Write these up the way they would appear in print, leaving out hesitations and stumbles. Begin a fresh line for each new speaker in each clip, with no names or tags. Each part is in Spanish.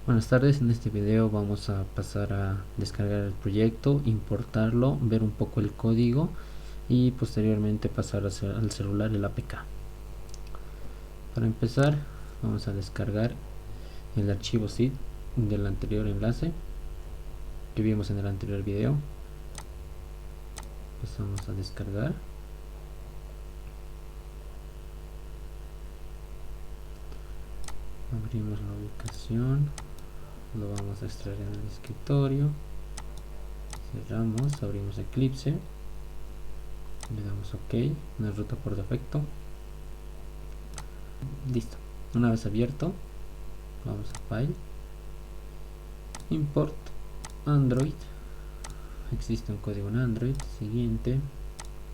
Buenas tardes, en este video vamos a pasar a descargar el proyecto, importarlo, ver un poco el código y posteriormente pasar al celular el APK. Para empezar vamos a descargar el archivo zip del anterior enlace que vimos en el anterior video. Pasamos a descargar. Abrimos la ubicación, lo vamos a extraer en el escritorio, cerramos, abrimos Eclipse, le damos OK, una ruta por defecto. Listo. Una vez abierto, vamos a File, Import Android. Existe un código en Android. Siguiente,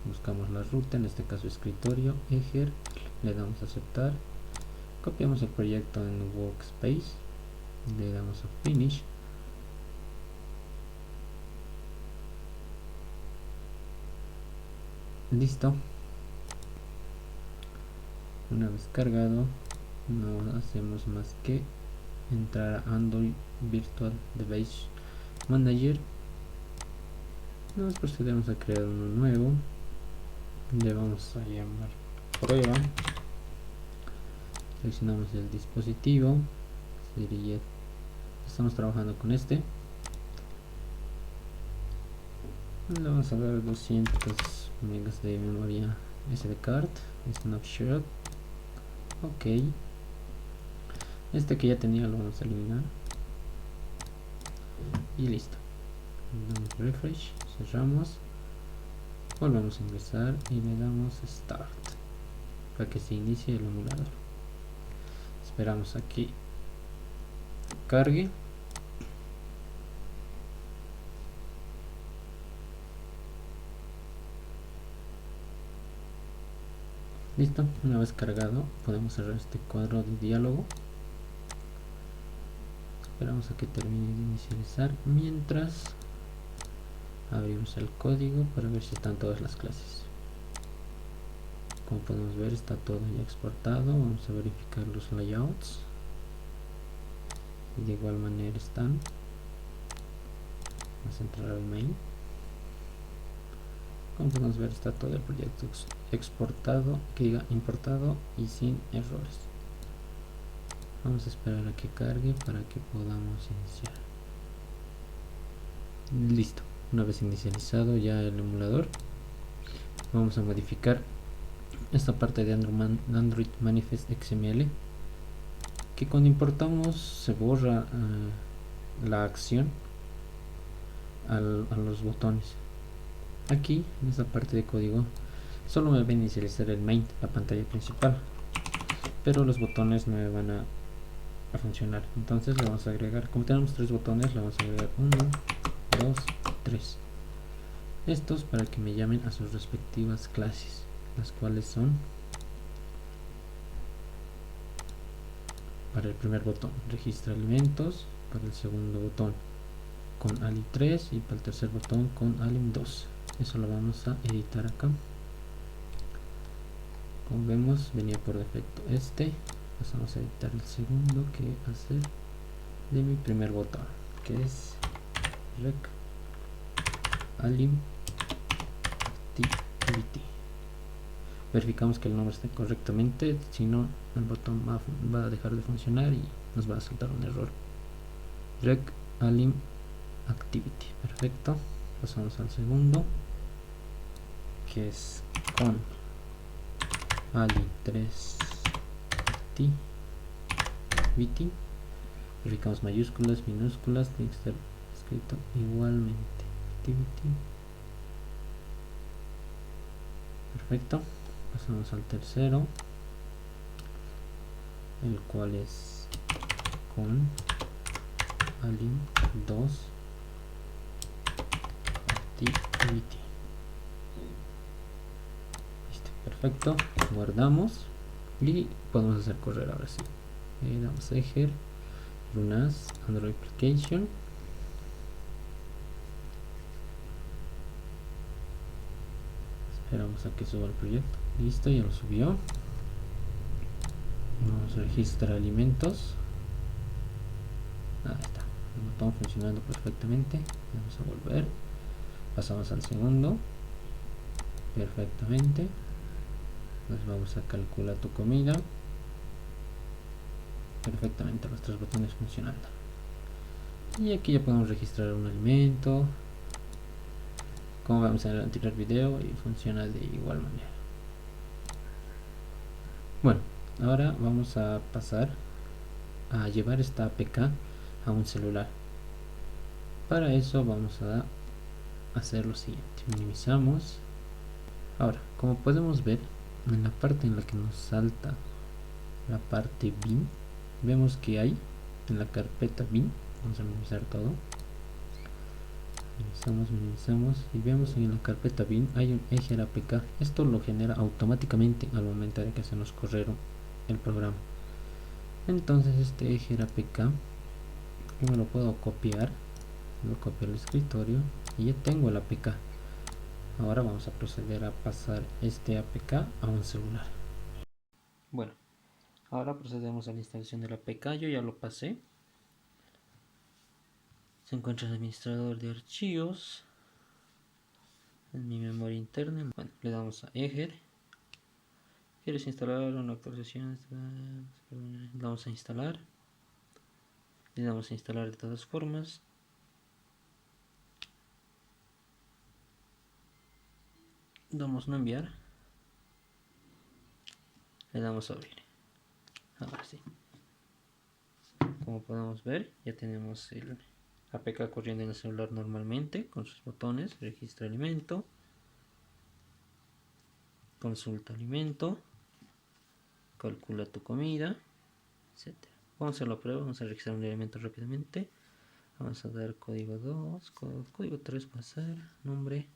buscamos la ruta, en este caso escritorio, Ejer, le damos a aceptar, copiamos el proyecto en Workspace, le damos a Finish. Listo. Una vez cargado, no hacemos más que entrar a Android Virtual Device Manager. Nos procedemos a crear uno nuevo, le vamos a llamar prueba, seleccionamos el dispositivo, estamos trabajando con este, le vamos a dar 200 megas de memoria SD card, snapshot, ok. Este que ya tenía lo vamos a eliminar y listo. Damos refresh, cerramos, volvemos a ingresar y le damos start para que se inicie el emulador. Esperamos a que cargue. Listo, una vez cargado podemos cerrar este cuadro de diálogo. Esperamos a que termine de inicializar mientras abrimos el código para ver si están todas las clases. Como podemos ver, está todo ya exportado. Vamos a verificar los layouts y de igual manera están. Vamos a entrar al main. Como podemos ver, está todo el proyecto exportado, que diga importado y sin errores. Vamos a esperar a que cargue para que podamos iniciar. Listo, una vez inicializado ya el emulador, vamos a modificar esta parte de Android Manifest XML, que cuando importamos se borra la acción a los botones. Aquí en esta parte de código solo me va a inicializar el main, la pantalla principal, pero los botones no me van a funcionar. Entonces le vamos a agregar, como tenemos 3 botones, le vamos a agregar 1, 2, 3. Estos para que me llamen a sus respectivas clases, las cuales son: para el primer botón, registra elementos; para el segundo botón, con alim3; y para el tercer botón, con alim2. Eso lo vamos a editar acá. Como vemos, venía por defecto este. Pasamos a editar el segundo, que va a ser de mi primer botón, que es rec alim activity. Verificamos que el nombre esté correctamente, si no el botón va a dejar de funcionar y nos va a saltar un error. Rec alim activity, perfecto. Pasamos al segundo, que es con alim3 activity. Verificamos mayúsculas, minúsculas, tiene que estar escrito igualmente activity. Perfecto. Pasamos al tercero, el cual es con alim2 activity. Listo, perfecto. Guardamos y podemos hacer correr ahora sí. Damos Ejer, Runas, Android Application. Esperamos a que suba el proyecto. Listo, ya lo subió. Vamos a registrar alimentos. Ahí está, el botón funcionando perfectamente. Vamos a volver, pasamos al segundo, perfectamente. Nos vamos a calcular tu comida, perfectamente, los tres botones funcionando. Y aquí ya podemos registrar un alimento, como vemos en el anterior video, y funciona de igual manera. Bueno, ahora vamos a pasar a llevar esta APK a un celular. Para eso vamos a hacer lo siguiente: minimizamos. Ahora, como podemos ver, en la parte en la que nos salta la parte bin, vemos que hay en la carpeta bin, vamos a minimizar todo, minimizamos y vemos en la carpeta bin hay un ejer APK. Esto lo genera automáticamente al momento de que hacemos correr el programa. Entonces este ejer APK yo me lo puedo copiar, lo copio al escritorio y ya tengo el APK. Ahora vamos a proceder a pasar este APK a un celular. Bueno, ahora procedemos a la instalación del APK. Yo ya lo pasé. Se encuentra el administrador de archivos en mi memoria interna. Bueno, le damos a ejer. ¿Quieres instalar una actualización? Le damos a instalar. Le damos a instalar de todas formas. Damos no enviar. Le damos a abrir. Ahora sí. Como podemos ver, ya tenemos el APK corriendo en el celular normalmente con sus botones: registra alimento, consulta alimento, calcula tu comida, etc. Vamos a hacer la prueba, vamos a registrar un elemento rápidamente. Vamos a dar código 2, código 3 pasar, nombre,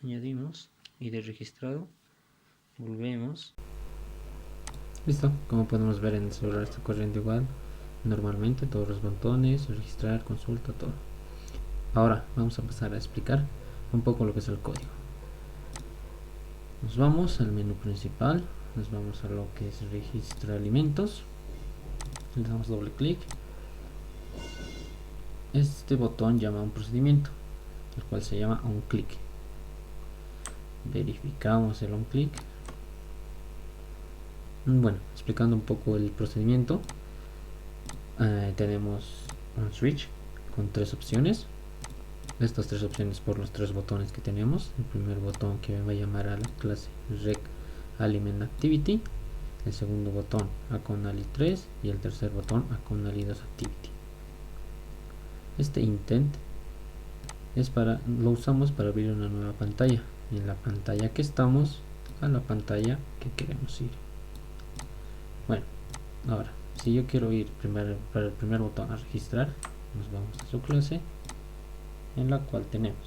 añadimos ID registrado, volvemos. Listo, como podemos ver en el celular está corriendo igual normalmente, todos los botones, registrar, consulta, todo. Ahora vamos a pasar a explicar un poco lo que es el código. Nos vamos al menú principal, nos vamos a lo que es registra alimentos, le damos doble clic. Este botón llama a un procedimiento, el cual se llama onClick. Verificamos el onClick. Bueno, explicando un poco el procedimiento, tenemos un switch con tres opciones. Estas tres opciones por los tres botones que tenemos. El primer botón que va a llamar a la clase rec element activity, el segundo botón a conali 3 y el tercer botón a conali 2 activity. Este intent lo usamos para abrir una nueva pantalla, en la pantalla que estamos a la pantalla que queremos ir. Bueno, ahora si yo quiero ir para el primer botón a registrar, nos vamos a su clase en la cual tenemos.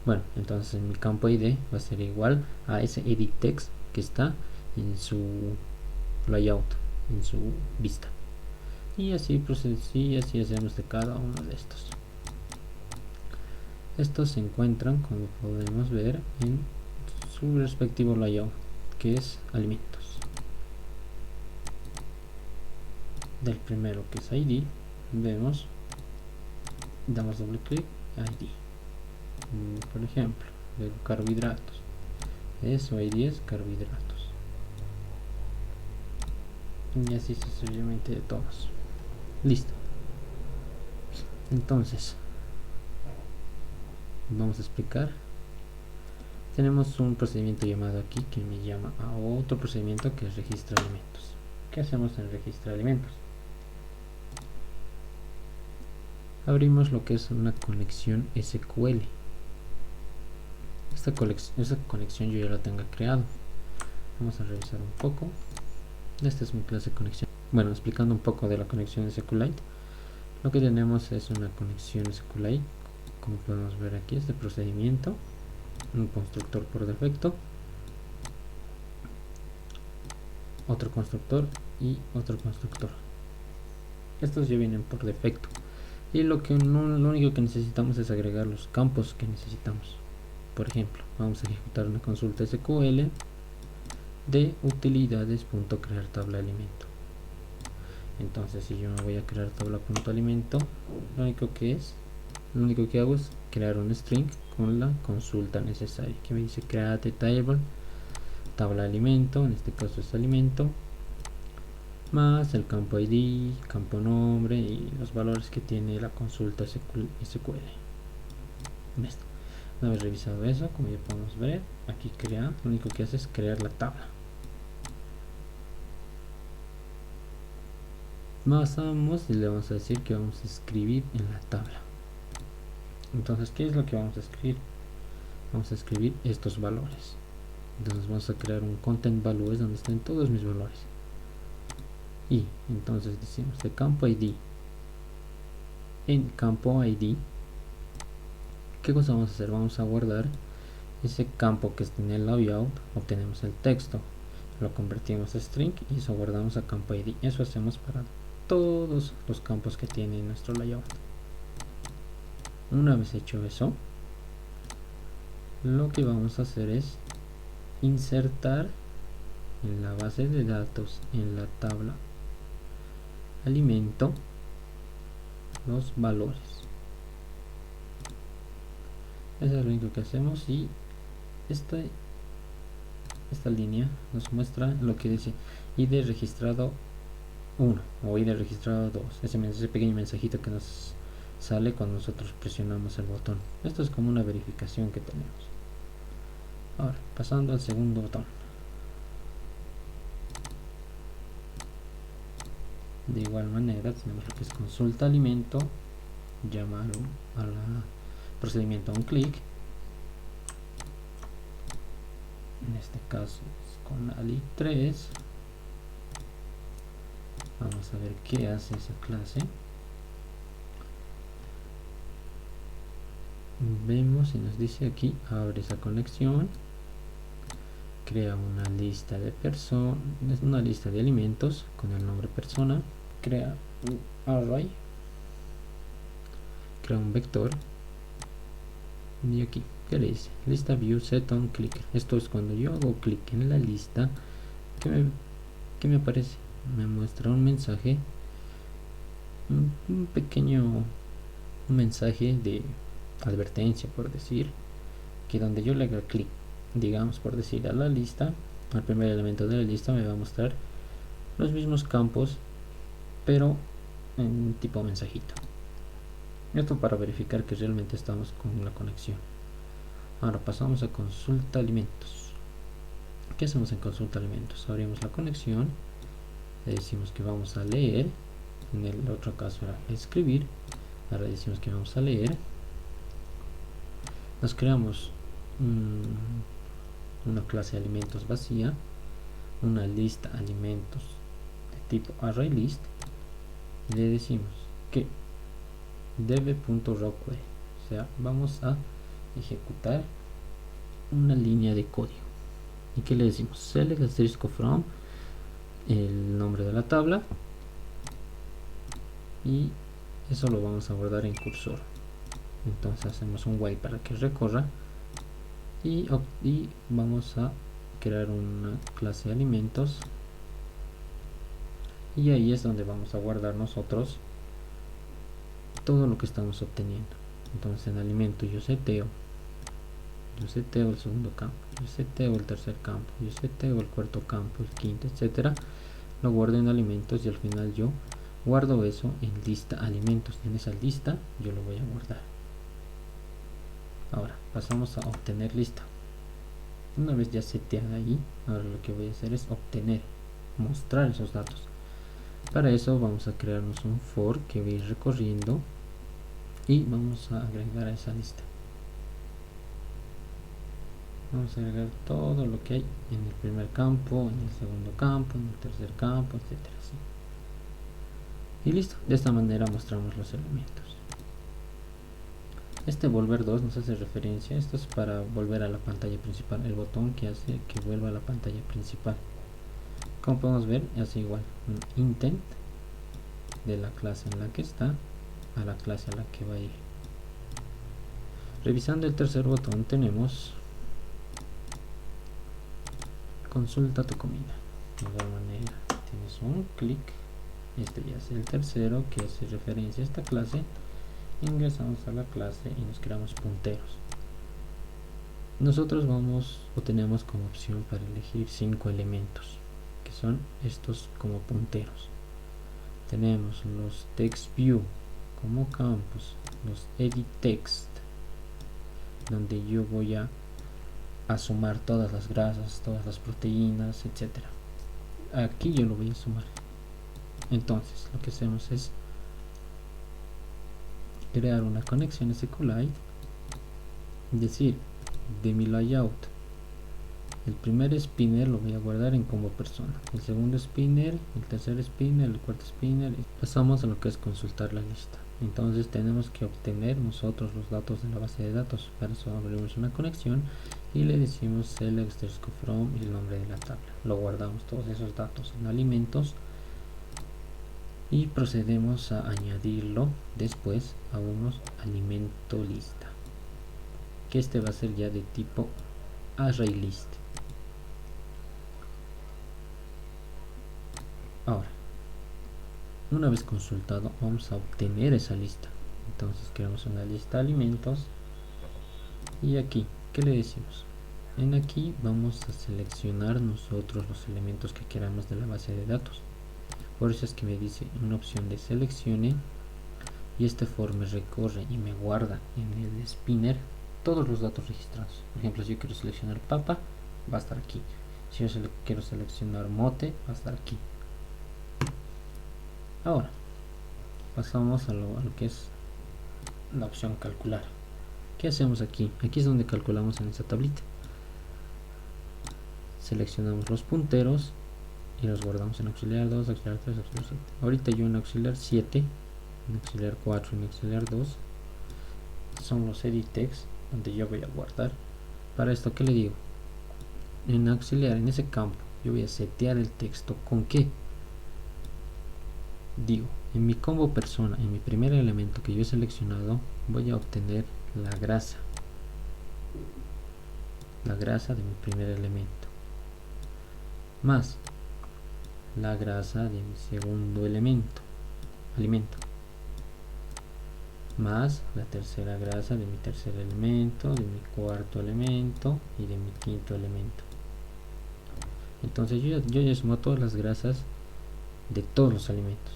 Bueno, entonces en mi campo ID va a ser igual a ese edit text que está en su layout, en su vista. Y así hacemos de cada uno de estos. Estos se encuentran, como podemos ver, en su respectivo layout, que es alimentos. Del primero, que es ID, vemos, damos doble clic, ID. Por ejemplo, de carbohidratos, eso ID es carbohidratos. Y así sucesivamente de todos. Listo. Entonces vamos a explicar. Tenemos un procedimiento llamado aquí que me llama a otro procedimiento que es registra alimentos. ¿Qué hacemos en registra alimentos? Abrimos lo que es una conexión SQL. Esta conexión yo ya la tengo creado. Vamos a revisar un poco. Esta es mi clase de conexión. Bueno, explicando un poco de la conexión SQLite, lo que tenemos es una conexión SQLite, como podemos ver aquí, este procedimiento, un constructor por defecto, otro constructor y otro constructor. Estos ya vienen por defecto y lo único que necesitamos es agregar los campos que necesitamos. Por ejemplo, vamos a ejecutar una consulta SQL de utilidades.crear tabla alimento. Entonces si yo me voy a crear tabla.alimento, lo único que hago es crear un string con la consulta necesaria, que me dice create table, tabla alimento, en este caso es alimento, más el campo ID, campo nombre y los valores que tiene la consulta SQL. Listo. Una vez revisado eso, como ya podemos ver, aquí crea, lo único que hace es crear la tabla. Pasamos y le vamos a decir que vamos a escribir en la tabla. Entonces, ¿qué es lo que vamos a escribir? Vamos a escribir estos valores. Entonces vamos a crear un content values donde estén todos mis valores. Y entonces decimos de campo ID. En campo ID, ¿qué cosa vamos a hacer? Vamos a guardar ese campo que está en el layout, obtenemos el texto, lo convertimos a string y eso guardamos a campo ID. Eso hacemos para todos los campos que tiene nuestro layout. Una vez hecho eso, lo que vamos a hacer es insertar en la base de datos, en la tabla alimento, los valores. Eso es lo único que hacemos y esta línea nos muestra lo que dice ID registrado 1 o ID registrado 2, ese pequeño mensajito que nos sale cuando nosotros presionamos el botón. Esto es como una verificación que tenemos. Ahora, pasando al segundo botón. De igual manera tenemos lo que es consulta alimento, llamar al procedimiento a un clic. En este caso es con ali3. Vamos a ver qué hace esa clase. Vemos y nos dice aquí, abre esa conexión, crea una lista de una lista de alimentos con el nombre persona, crea un array, crea un vector y aquí, ¿qué le dice? Lista view set on click. Esto es cuando yo hago clic en la lista, ¿qué me aparece? Me muestra un mensaje, un pequeño mensaje de advertencia, por decir, que donde yo le haga clic, digamos por decir, a la lista, al primer elemento de la lista, me va a mostrar los mismos campos pero en tipo mensajito. Esto para verificar que realmente estamos con la conexión. Ahora pasamos a consulta alimentos. ¿Qué hacemos en consulta alimentos? Abrimos la conexión, le decimos que vamos a leer, en el otro caso era escribir, ahora decimos que vamos a leer. Nos creamos una clase de alimentos vacía, una lista alimentos de tipo array list y le decimos que debe.rawQuery, o sea, vamos a ejecutar una línea de código. ¿Y qué le decimos? Select asterisco from el nombre de la tabla y eso lo vamos a guardar en cursor. Entonces hacemos un while para que recorra y vamos a crear una clase de alimentos y ahí es donde vamos a guardar nosotros todo lo que estamos obteniendo. Entonces en alimento yo seteo el segundo campo, yo seteo el tercer campo, yo seteo el cuarto campo, el quinto, etcétera. Lo guardo en alimentos y al final yo guardo eso en lista alimentos. En esa lista yo lo voy a guardar. Ahora pasamos a obtener lista. Una vez ya seteada ahí, ahora lo que voy a hacer es obtener, mostrar esos datos. Para eso vamos a crearnos un for que voy a ir recorriendo y vamos a agregar a esa lista. Vamos a agregar todo lo que hay en el primer campo, en el segundo campo, en el tercer campo, etcétera. ¿Sí? Y listo, de esta manera mostramos los elementos. Este volver 2 nos hace referencia, esto es para volver a la pantalla principal, el botón que hace que vuelva a la pantalla principal. Como podemos ver, hace igual un intent de la clase en la que está a la clase a la que va a ir. Revisando el tercer botón tenemos consulta tu comida. De igual manera tienes un clic, este ya es el tercero que hace referencia a esta clase. Ingresamos a la clase y nos creamos punteros. Nosotros vamos o tenemos como opción para elegir 5 elementos, que son estos como punteros. Tenemos los text view como campos, los edit text, donde yo voy a sumar todas las grasas, todas las proteínas, etcétera. Aquí yo lo voy a sumar. Entonces lo que hacemos es crear una conexión SQLite, es decir, de mi layout, el primer spinner lo voy a guardar en como persona, el segundo spinner, el tercer spinner, el cuarto spinner. Pasamos a lo que es consultar la lista. Entonces tenemos que obtener nosotros los datos de la base de datos. Para eso abrimos una conexión y le decimos select from y el nombre de la tabla. Lo guardamos todos esos datos en alimentos y procedemos a añadirlo después a unos alimento lista, que este va a ser ya de tipo array list. Ahora, una vez consultado, vamos a obtener esa lista. Entonces creamos una lista de alimentos y aquí, ¿qué le decimos? En aquí vamos a seleccionar nosotros los elementos que queramos de la base de datos. Por eso es que me dice una opción de seleccione y este for me recorre y me guarda en el spinner todos los datos registrados. Por ejemplo, si yo quiero seleccionar papa, va a estar aquí. Si yo quiero seleccionar mote, va a estar aquí. Ahora pasamos a lo que es la opción calcular. ¿Qué hacemos aquí? Aquí es donde calculamos en esta tablita. Seleccionamos los punteros y los guardamos en auxiliar 2, auxiliar 3, auxiliar 7. Ahorita yo en auxiliar 7, en auxiliar 4 y en auxiliar 2 son los edit text donde yo voy a guardar. Para esto, ¿qué le digo? En auxiliar, en ese campo, yo voy a setear el texto con qué. Digo, en mi combo persona, en mi primer elemento que yo he seleccionado, voy a obtener la grasa de mi primer elemento, más la grasa de mi segundo alimento, más la tercera grasa de mi tercer elemento, de mi cuarto elemento y de mi quinto elemento. Entonces yo ya sumo todas las grasas de todos los alimentos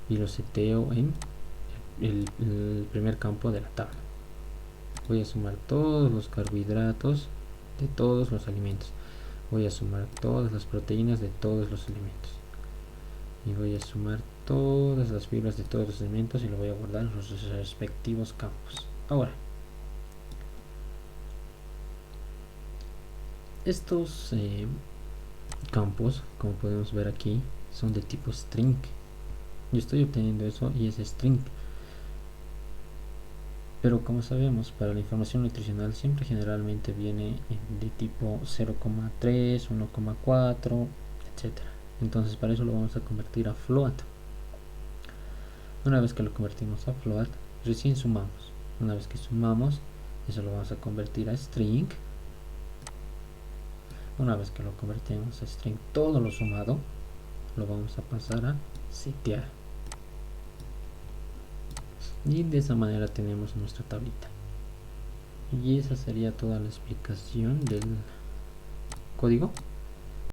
y lo seteo en el primer campo de la tabla. Voy a sumar todos los carbohidratos de todos los alimentos. Voy a sumar todas las proteínas de todos los alimentos. Y voy a sumar todas las fibras de todos los alimentos y lo voy a guardar en los respectivos campos. Ahora, estos campos, como podemos ver aquí, son de tipo string. Yo estoy obteniendo eso y es string. Pero como sabemos, para la información nutricional siempre generalmente viene de tipo 0,3, 1,4, etc. Entonces para eso lo vamos a convertir a float. Una vez que lo convertimos a float, recién sumamos. Una vez que sumamos, eso lo vamos a convertir a string. Una vez que lo convertimos a string, todo lo sumado, lo vamos a pasar a setear. Y de esa manera tenemos nuestra tablita. Y esa sería toda la explicación del código.